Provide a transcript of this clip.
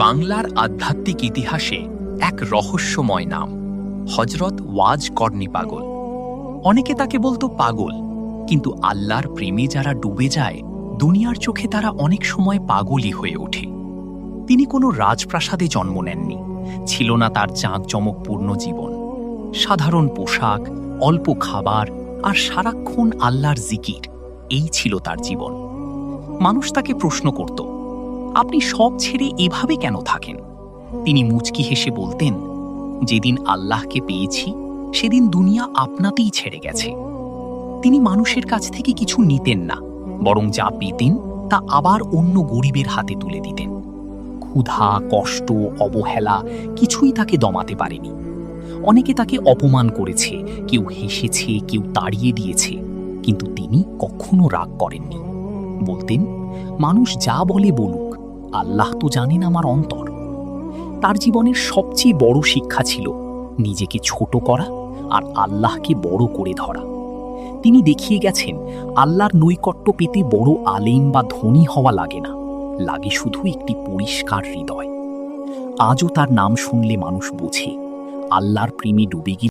বাংলার আধ্যাত্মিক ইতিহাসে এক রহস্যময় নাম হযরত ওয়াজ কর্ণী পাগল। অনেকে তাকে বলতো পাগল, কিন্তু আল্লাহর প্রেমে যারা ডুবে যায় দুনিয়ার চোখে তারা অনেক সময় পাগলই হয়ে ওঠে। তিনি কোনো রাজপ্রাসাদে জন্ম নেননি, ছিল না তার জাঁকজমকপূর্ণ জীবন। সাধারণ পোশাক, অল্প খাবার আর সারাক্ষণ আল্লাহর জিকির, এই ছিল তার জীবন। মানুষ তাকে প্রশ্ন করত, আপনি সব ছেড়ে এভাবে কেন থাকেন? তিনি মুচকি হেসে বলতেন, যেদিন আল্লাহকে পেয়েছি সেদিন দুনিয়া আপনাতেই ছেড়ে গেছে। তিনি মানুষের কাছ থেকে কিছু নিতেন না, বরং যা পেতেন তা আবার অন্য গরিবের হাতে তুলে দিতেন। ক্ষুধা, কষ্ট, অবহেলা কিছুই তাকে দমাতে পারেনি। অনেকে তাকে অপমান করেছে, কেউ হেসেছে, কেউ তাড়িয়ে দিয়েছে, কিন্তু তিনি কখনো রাগ করেননি। বলতেন, মানুষ যা বলে বলুক, আল্লাহ তো জানেন আমার অন্তর। তার জীবনের সবচেয়ে বড় শিক্ষা ছিল নিজেকে ছোট করা আর আল্লাহকে বড় করে ধরা। তিনি দেখিয়ে গেছেন, আল্লাহর নৈকট্য পেতে বড় আলেম বা ধনী হওয়া লাগে না, লাগে শুধু একটি পরিষ্কার হৃদয়। আজও তার নাম শুনলে মানুষ বোঝে, আল্লাহর প্রেমে ডুবে গিয়ে